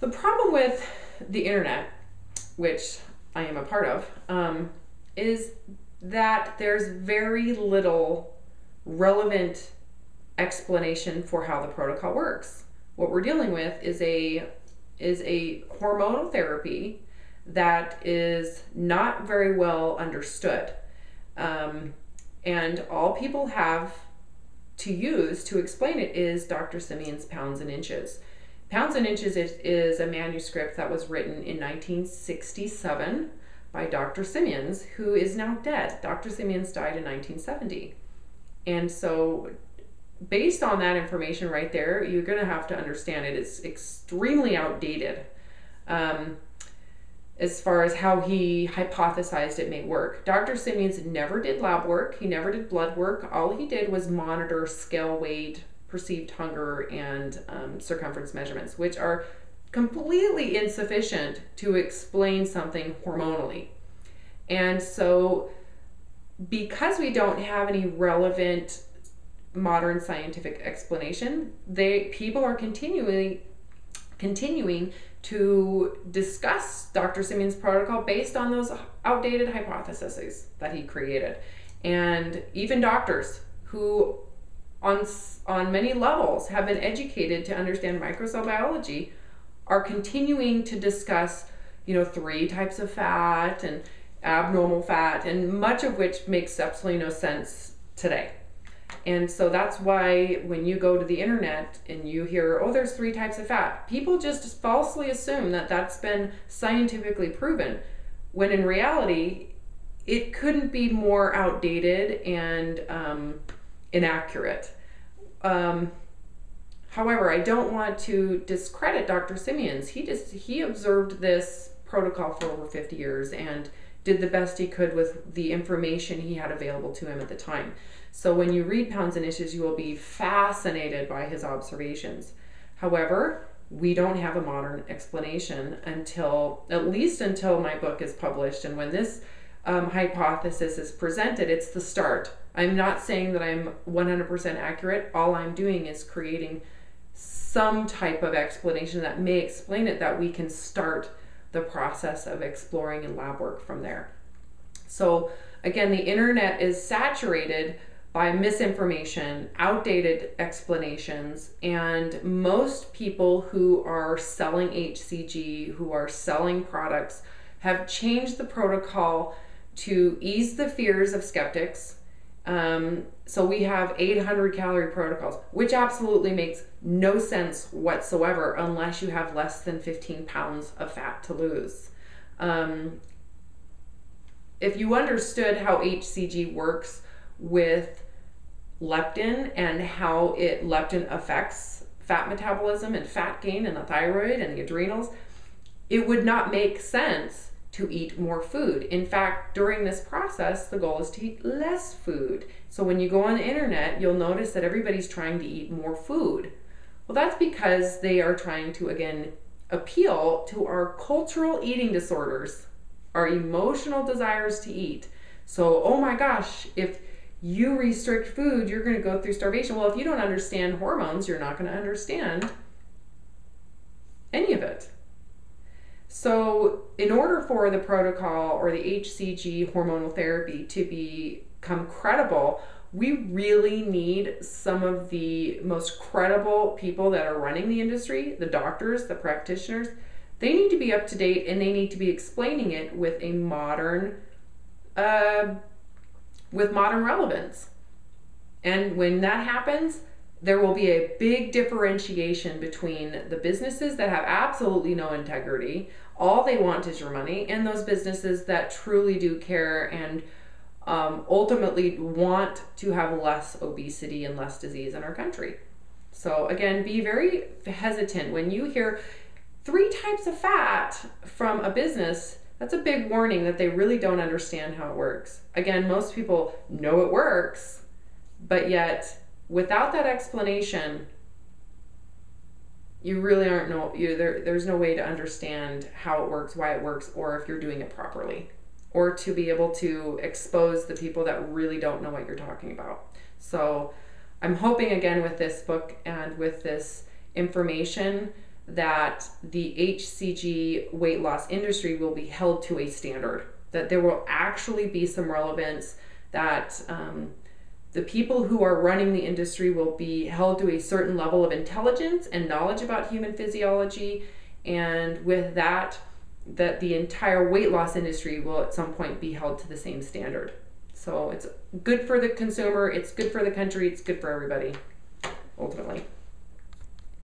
The problem with the internet, which I am a part of, is that there's very little relevant explanation for how the protocol works. What we're dealing with is a hormonal therapy that is not very well understood. And all people have to use to explain it is Dr. Simeon's Pounds and Inches. Pounds and Inches is a manuscript that was written in 1967 by Dr. Simeons, who is now dead. Dr. Simeons died in 1970. And so based on that information right there, you're going to have to understand it is extremely outdated as far as how he hypothesized it may work. Dr. Simeons never did lab work. He never did blood work. All he did was monitor scale weight, perceived hunger, and circumference measurements, which are completely insufficient to explain something hormonally. And so because we don't have any relevant modern scientific explanation, people are continuing to discuss Dr. Simeon's protocol based on those outdated hypotheses that he created. And even doctors who on many levels have been educated to understand microcell biology are continuing to discuss, 3 types of fat and abnormal fat, and much of which makes absolutely no sense today. And so that's why when you go to the internet and you hear, oh, there's 3 types of fat, people just falsely assume that that's been scientifically proven, when in reality, it couldn't be more outdated and inaccurate. However, I don't want to discredit Dr. Simeons. He observed this protocol for over 50 years and did the best he could with the information he had available to him at the time. So when you read Pounds and Inches, you will be fascinated by his observations. However, we don't have a modern explanation at least until my book is published. And when this hypothesis is presented, it's the start. I'm not saying that I'm 100% accurate. All I'm doing is creating some type of explanation that may explain it, that we can start the process of exploring and lab work from there. So again, the internet is saturated by misinformation, outdated explanations, and most people who are selling HCG, who are selling products, have changed the protocol to ease the fears of skeptics. So we have 800 calorie protocols, which absolutely makes no sense whatsoever unless you have less than 15 pounds of fat to lose. If you understood how HCG works with leptin and how leptin affects fat metabolism and fat gain in the thyroid and the adrenals, it would not make sense to eat more food. In fact, during this process, the goal is to eat less food. So when you go on the internet, you'll notice that everybody's trying to eat more food. Well, that's because they are trying to, again, appeal to our cultural eating disorders, our emotional desires to eat. So, oh my gosh, if you restrict food, you're going to go through starvation. Well, if you don't understand hormones, you're not going to understand any of it. So in order for the protocol or the HCG hormonal therapy to become credible, we really need some of the most credible people that are running the industry, the doctors, the practitioners. They need to be up to date, and they need to be explaining it with a modern relevance. And when that happens, there will be a big differentiation between the businesses that have absolutely no integrity, all they want is your money, and those businesses that truly do care and ultimately want to have less obesity and less disease in our country. So again, be very hesitant when you hear 3 types of fat from a business. That's a big warning that they really don't understand how it works. Again, most people know it works, but yet without that explanation, you really there's no way to understand how it works, why it works, or if you're doing it properly, or to be able to expose the people that really don't know what you're talking about. So I'm hoping, again, with this book and with this information that the HCG weight loss industry will be held to a standard, that there will actually be some relevance, that the people who are running the industry will be held to a certain level of intelligence and knowledge about human physiology, and with that, that the entire weight loss industry will at some point be held to the same standard. So it's good for the consumer, it's good for the country, it's good for everybody, ultimately.